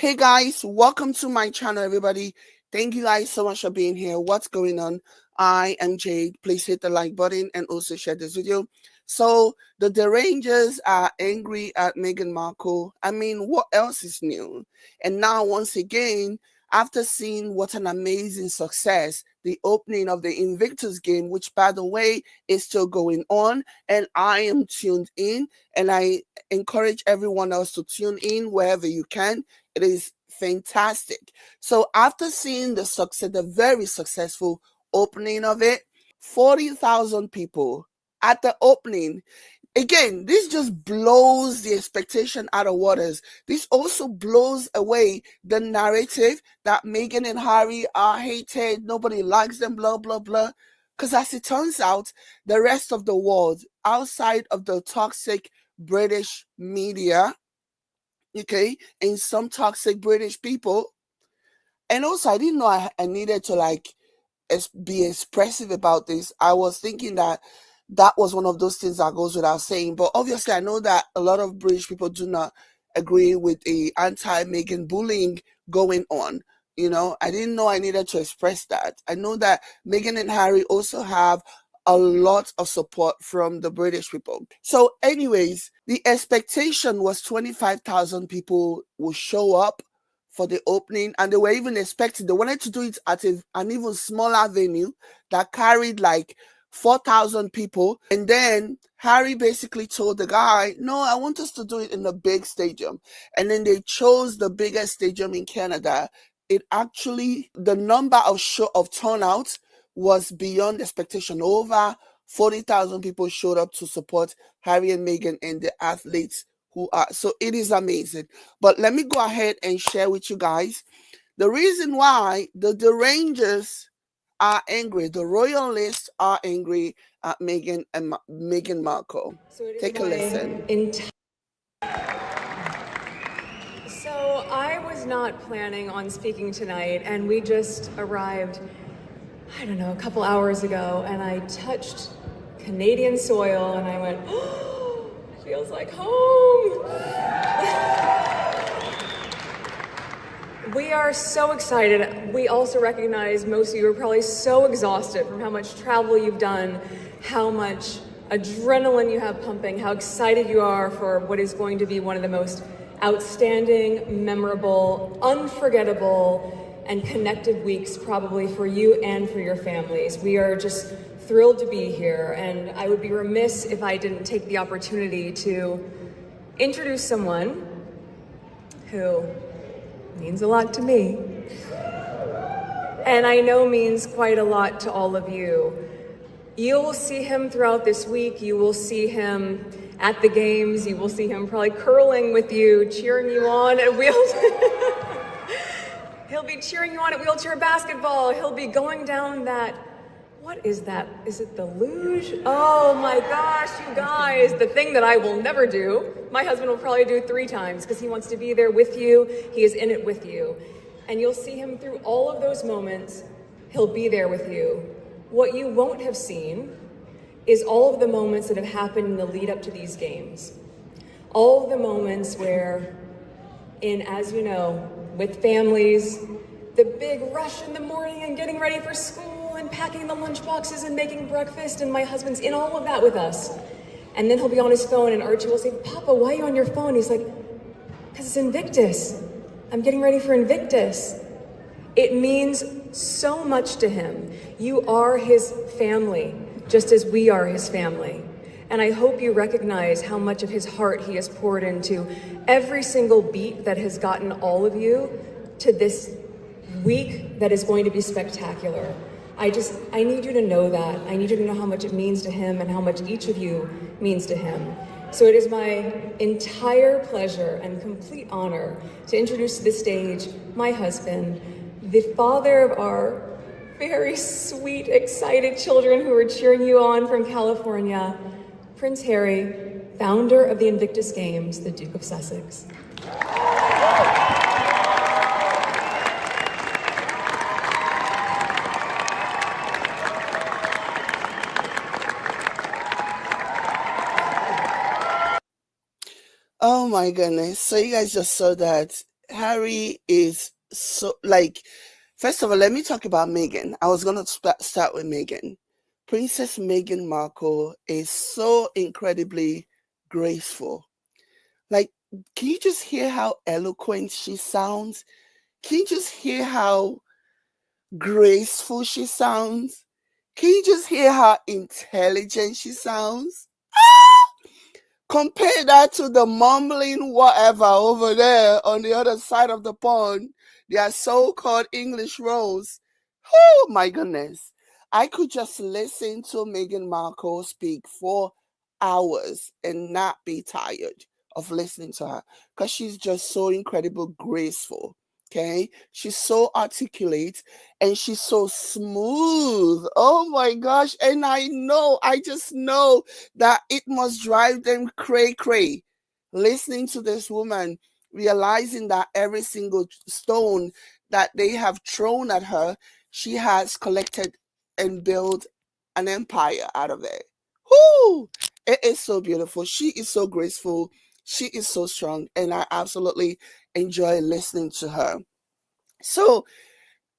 Hey guys, welcome to my channel, everybody. Thank you guys so much for being here. What's going on? I am Jade. Please hit the like button and also share this video. So the derangers are angry at Meghan Markle. I mean, what else is new? And now once again, after seeing what an amazing success the opening of the Invictus game, which by the way is still going on, and I am tuned in, and I encourage everyone else to tune in wherever you can. It is fantastic. So after seeing the success, the very successful opening of it, 40,000 people at the opening. Again, this just blows the expectation out of waters. This also blows away the narrative that Meghan and Harry are hated, nobody likes them, blah, blah, blah. Because as it turns out, the rest of the world, outside of the toxic British media, okay, and some toxic British people. And also, I didn't know I needed to be expressive about this. I was thinking that was one of those things that goes without saying. But obviously, I know that a lot of British people do not agree with the anti-Meghan bullying going on. I didn't know I needed to express that. I know that Meghan and Harry also have a lot of support from the British people. So anyways, the expectation was 25,000 people will show up for the opening, and they were even expecting, they wanted to do it at an even smaller venue that carried like 4,000 people. And then Harry basically told the guy, no, I want us to do it in a big stadium. And then they chose the biggest stadium in Canada. It actually, the number of turnout was beyond expectation. Over 40,000 people showed up to support Harry and Meghan and the athletes who are. So it is amazing. But let me go ahead and share with you guys the reason why the derangers are angry. The Royalists are angry at Meghan and Meghan Markle. So take a listen. So I was not planning on speaking tonight, and we just arrived, I don't know, a couple hours ago, and I touched Canadian soil and I went, oh, it feels like home. We are so excited. We also recognize most of you are probably so exhausted from how much travel you've done, how much adrenaline you have pumping, how excited you are for what is going to be one of the most outstanding, memorable, unforgettable, and connected weeks probably for you and for your families. We are just thrilled to be here, and I would be remiss if I didn't take the opportunity to introduce someone who means a lot to me, and I know means quite a lot to all of you. You will see him throughout this week. You will see him at the games. You will see him probably curling with you, cheering you on at He'll be cheering you on at wheelchair basketball. He'll be going down that, what is that? Is it the luge? Oh my gosh, you guys, the thing that I will never do. My husband will probably do 3 times because he wants to be there with you. He is in it with you. And you'll see him through all of those moments. He'll be there with you. What you won't have seen is all of the moments that have happened in the lead up to these games. All of the moments where, as you know, with families, the big rush in the morning and getting ready for school and packing the lunch boxes and making breakfast, and my husband's in all of that with us. And then he'll be on his phone and Archie will say, Papa, why are you on your phone? He's like, because it's Invictus. I'm getting ready for Invictus. It means so much to him. You are his family, just as we are his family. And I hope you recognize how much of his heart he has poured into every single beat that has gotten all of you to this week that is going to be spectacular. I need you to know that. I need you to know how much it means to him and how much each of you means to him. So it is my entire pleasure and complete honor to introduce to the stage my husband, the father of our very sweet, excited children who are cheering you on from California, Prince Harry, founder of the Invictus Games, the Duke of Sussex. Oh my goodness. So you guys just saw that Harry is so like, first of all, let me talk about Meghan. I was gonna start with Meghan. Princess Meghan Markle is so incredibly graceful. Like, can you just hear how eloquent she sounds? Can you just hear how graceful she sounds? Can you just hear how intelligent she sounds? Compare that to the mumbling whatever over there on the other side of the pond, their so-called English rose. Oh my goodness. I could just listen to Meghan Markle speak for hours and not be tired of listening to her because she's just so incredible graceful. Okay, she's so articulate and she's so smooth. Oh my gosh. And I just know that it must drive them cray cray listening to this woman, realizing that every single stone that they have thrown at her, she has collected and built an empire out of it. Whoo! It is so beautiful. She is so graceful. She is so strong, and I absolutely enjoy listening to her. So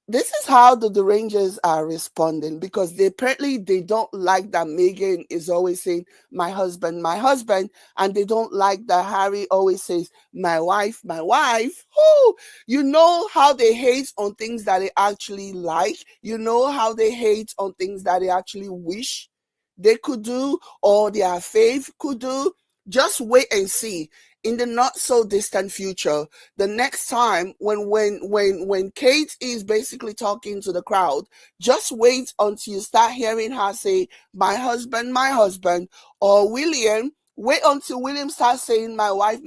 this is how the Rangers are responding because they don't like that Meghan is always saying my husband, and they don't like that Harry always says my wife, my wife. Who you know how they hate on things that they actually like. You know how they hate on things that they actually wish they could do or their faith could do. Just wait and see in the not so distant future, the next time when Kate is basically talking to the crowd, just wait until you start hearing her say my husband, or William. Wait until William starts saying my wife,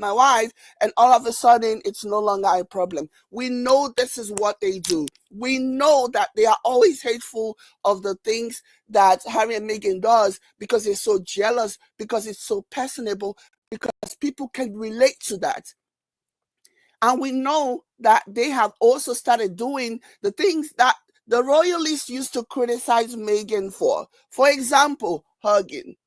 and all of a sudden it's no longer a problem. We know this is what they do. We know that they are always hateful of the things that Harry and Meghan does because they're so jealous, because it's so personable, because people can relate to that. And we know that they have also started doing the things that the royalists used to criticize Meghan for. For example, hugging.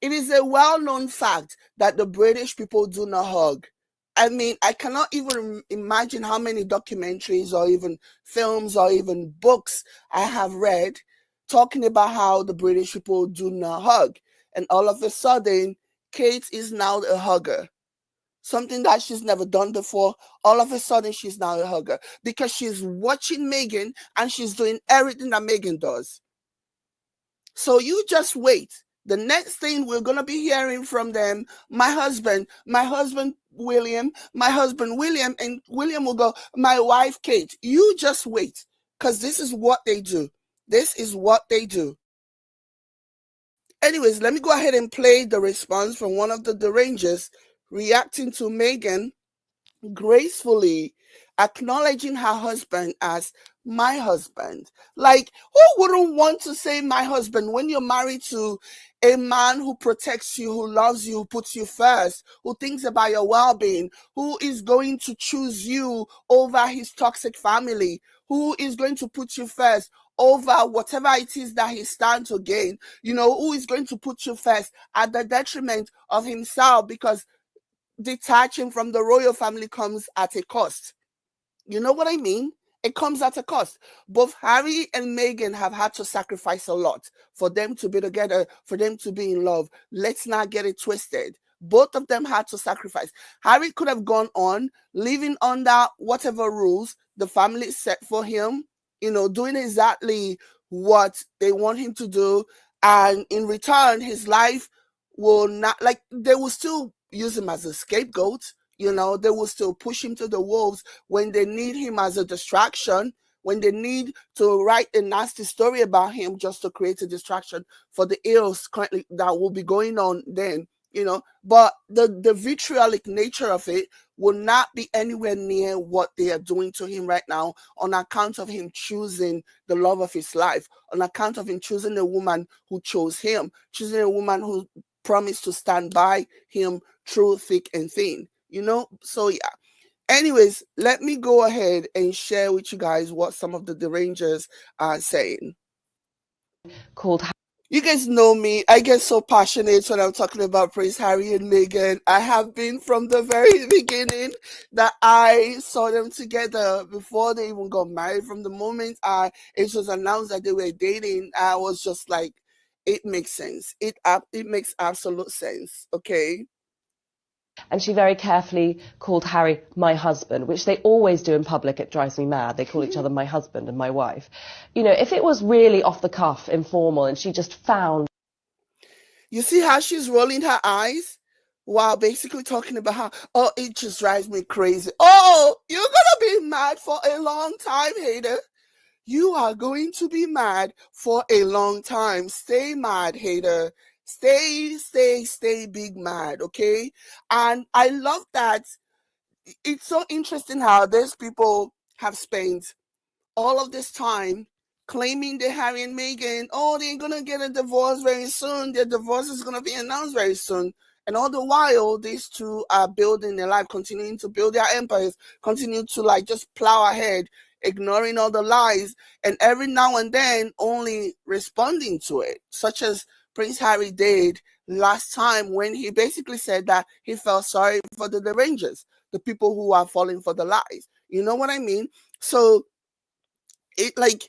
It is a well-known fact that the British people do not hug. I mean, I cannot even imagine how many documentaries or even films or even books I have read talking about how the British people do not hug. And all of a sudden, Kate is now a hugger. Something that she's never done before. All of a sudden, she's now a hugger because she's watching Meghan and she's doing everything that Meghan does. So you just wait. The next thing we're going to be hearing from them, my husband William, and William will go, my wife Kate. You just wait because this is what they do. This is what they do. Anyways, let me go ahead and play the response from one of the derangers reacting to Meghan gracefully acknowledging her husband as my husband. Like, who wouldn't want to say my husband when you're married to a man who protects you, who loves you, who puts you first, who thinks about your well-being, who is going to choose you over his toxic family, who is going to put you first over whatever it is that he stands to gain, who is going to put you first at the detriment of himself, because detaching from the royal family comes at a cost. You know what I mean? It comes at a cost. Both Harry and Meghan have had to sacrifice a lot for them to be together, for them to be in love. Let's not get it twisted. Both of them had to sacrifice. Harry could have gone on living under whatever rules the family set for him, doing exactly what they want him to do. And in return, his life will not, like, they will still use him as a scapegoat. They will still push him to the wolves when they need him as a distraction, when they need to write a nasty story about him just to create a distraction for the ills currently that will be going on then. But the vitriolic nature of it will not be anywhere near what they are doing to him right now, on account of him choosing the love of his life, on account of him choosing a woman who chose him, choosing a woman who promised to stand by him through thick and thin. So yeah. Anyways, let me go ahead and share with you guys what some of the derangers are saying. Called You guys know me. I get so passionate when I'm talking about Prince Harry and Meghan. I have been from the very beginning that I saw them together before they even got married. From the moment it was announced that they were dating, I was just like, it makes sense. It makes absolute sense. Okay. And she very carefully called Harry my husband, which they always do in public. It drives me mad. They call each other my husband and my wife. You know, if it was really off the cuff, informal, and she just found... You see how she's rolling her eyes while basically talking about how, oh, it just drives me crazy. Oh, you're going to be mad for a long time, hater. You are going to be mad for a long time. Stay mad, hater. Stay big mad, okay? And I love that. It's so interesting how these people have spent all of this time claiming that Harry and Meghan, oh, they're going to get a divorce very soon. Their divorce is going to be announced very soon. And all the while, these two are building their life, continuing to build their empires, continue to like just plow ahead, ignoring all the lies, and every now and then only responding to it, such as Prince Harry did last time when he basically said that he felt sorry for the derangers, the people who are falling for the lies. You know what I mean? So it like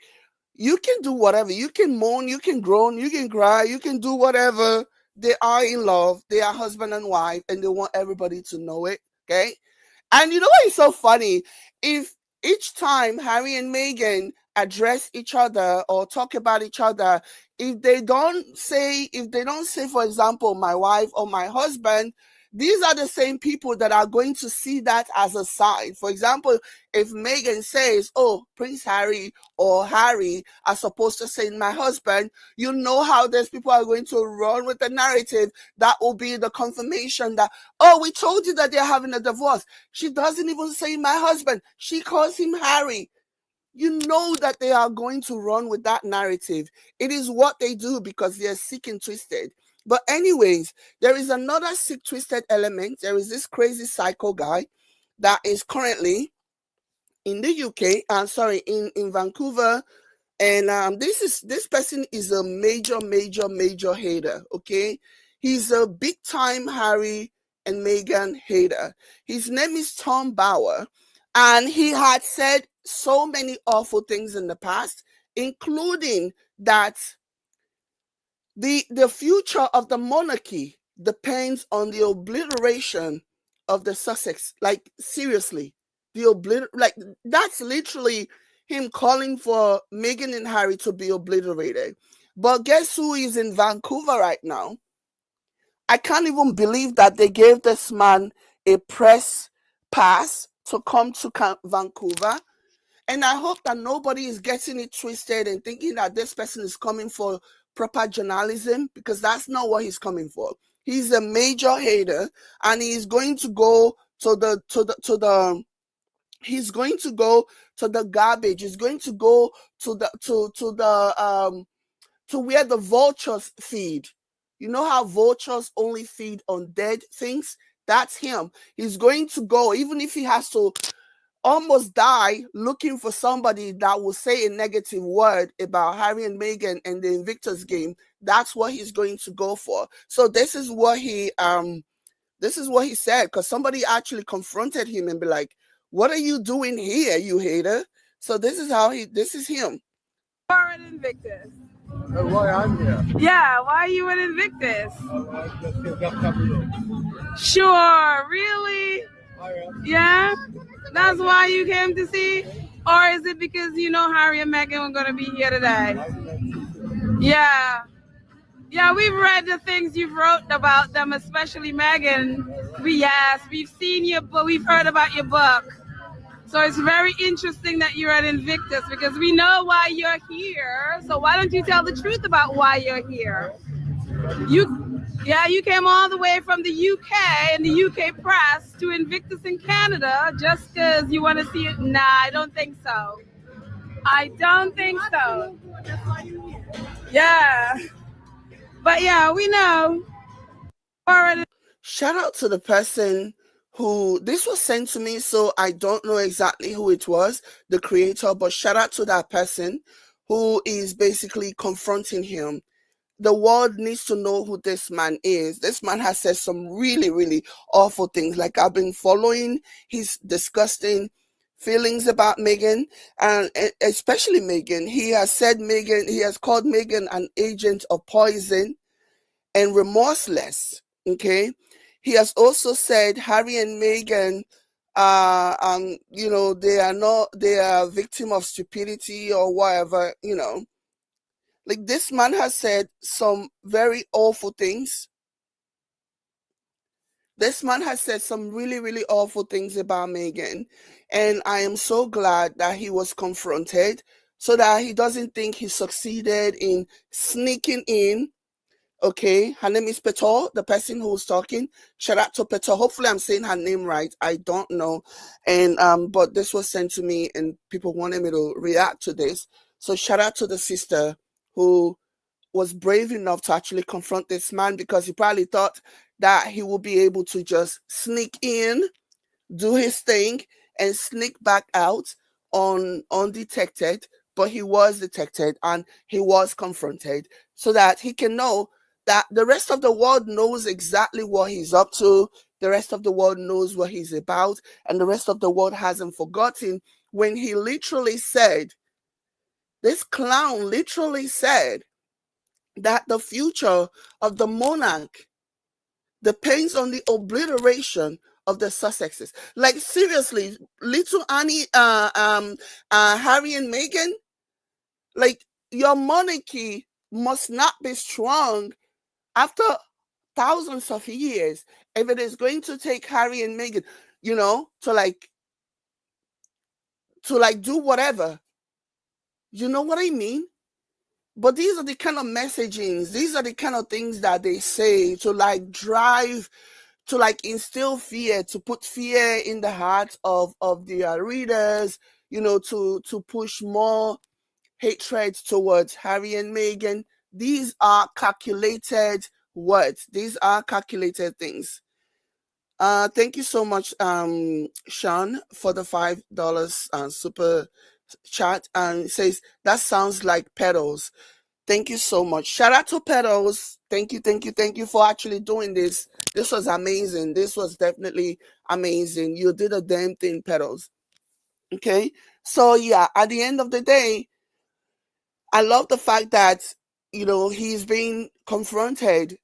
you can do whatever. You can moan, you can groan, you can cry, you can do whatever. They are in love. They are husband and wife, and they want everybody to know it. Okay. And you know what is so funny? If each time Harry and Meghan address each other or talk about each other, if they don't say, for example, my wife or my husband, these are the same people that are going to see that as a sign. For example, if Meghan says, oh, Prince Harry or Harry are supposed to say my husband, you know how these people are going to run with the narrative. That will be the confirmation that, oh, we told you that they're having a divorce. She doesn't even say my husband. She calls him Harry. You know that they are going to run with that narrative. It is what they do because they're sick and twisted. But anyways, there is another sick, twisted element. There is this crazy psycho guy that is currently in the UK, in Vancouver. And this person is a major hater, okay? He's a big time Harry and Meghan hater. His name is Tom Bower, and he had said so many awful things in the past, including that the future of the monarchy depends on the obliteration of the Sussex. Like, seriously, that's literally him calling for Meghan and Harry to be obliterated. But guess who is in Vancouver right now? I can't even believe that they gave this man a press pass to come to Vancouver. And I hope that nobody is getting it twisted and thinking that this person is coming for proper journalism, because that's not what he's coming for. He's a major hater, and he's going to go to the he's going to go to the garbage. He's going to go to where the vultures feed. You know how vultures only feed on dead things? That's him. He's going to go, even if he has to almost die looking for somebody that will say a negative word about Harry and Meghan and the Invictus game. That's what he's going to go for. So this is what he said, because somebody actually confronted him and be like, what are you doing here, you hater? So this is him. You are an Invictus. Why I'm here? Yeah, why are you an Invictus? Sure, really? Yeah? That's why you came to see? Or is it because you know Harry and Meghan were going to be here today? Yeah. Yeah, we've read the things you've wrote about them, especially Meghan. We've seen your book, we've heard about your book. So it's very interesting that you're at Invictus because we know why you're here. So why don't you tell the truth about why you're here? You came all the way from the UK and the UK press to Invictus in Canada just because you want to see it. Nah, I don't think so. I don't think so. Yeah. But yeah, we know. Shout out to the person who this was sent to me, so I don't know exactly who it was, the creator, but shout out to that person who is basically confronting him. the world needs to know who this man is. This man has said some really, really awful things. Like, I've been following his disgusting feelings about Meghan, and especially Meghan. He has called Meghan an agent of poison and remorseless. Okay. He has also said Harry and Meghan they are victim of stupidity or whatever, Like, this man has said some very awful things. This man has said some really, really awful things about Meghan. And I am so glad that he was confronted so that he doesn't think he succeeded in sneaking in. Okay, her name is Petal, the person who's talking. Shout out to Petal. Hopefully I'm saying her name right. I don't know. And but this was sent to me and people wanted me to react to this. So shout out to the sister who was brave enough to actually confront this man, because he probably thought that he would be able to just sneak in, do his thing, and sneak back out undetected. But he was detected and he was confronted so that he can know that the rest of the world knows exactly what he's up to. The rest of the world knows what he's about, and the rest of the world hasn't forgotten when he literally said, this clown literally said, that the future of the monarch depends on the obliteration of the Sussexes. Like, seriously, little Annie, Harry and Meghan, like, your monarchy must not be strong after thousands of years if it is going to take Harry and Meghan, to do whatever. You know what I mean? But these are the kind of messagings, these are the kind of things that they say to drive, to instill fear, to put fear in the hearts of their readers, to push more hatred towards Harry and Meghan. These are calculated words. These are calculated things. Thank you so much, Sean, for the $5 super chat. And it says, that sounds like pedals. Thank you so much. Shout out to Pedals. Thank you for actually doing this. This was amazing. This was definitely amazing. You did a damn thing, Pedals. Okay? So yeah, at the end of the day, I love the fact that, he's being confronted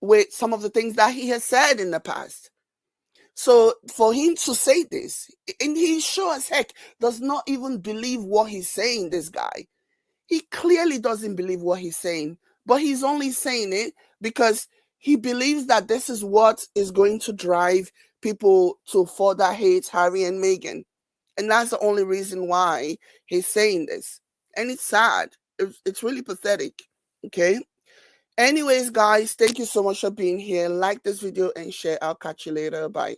with some of the things that he has said in the past. So for him to say this, and he sure as heck does not even believe what he's saying, this guy. He clearly doesn't believe what he's saying, but he's only saying it because he believes that this is what is going to drive people to further hate Harry and Meghan. And that's the only reason why he's saying this. And it's sad. It's really pathetic. Okay? Anyways, guys, thank you so much for being here. Like this video and share. I'll catch you later. Bye.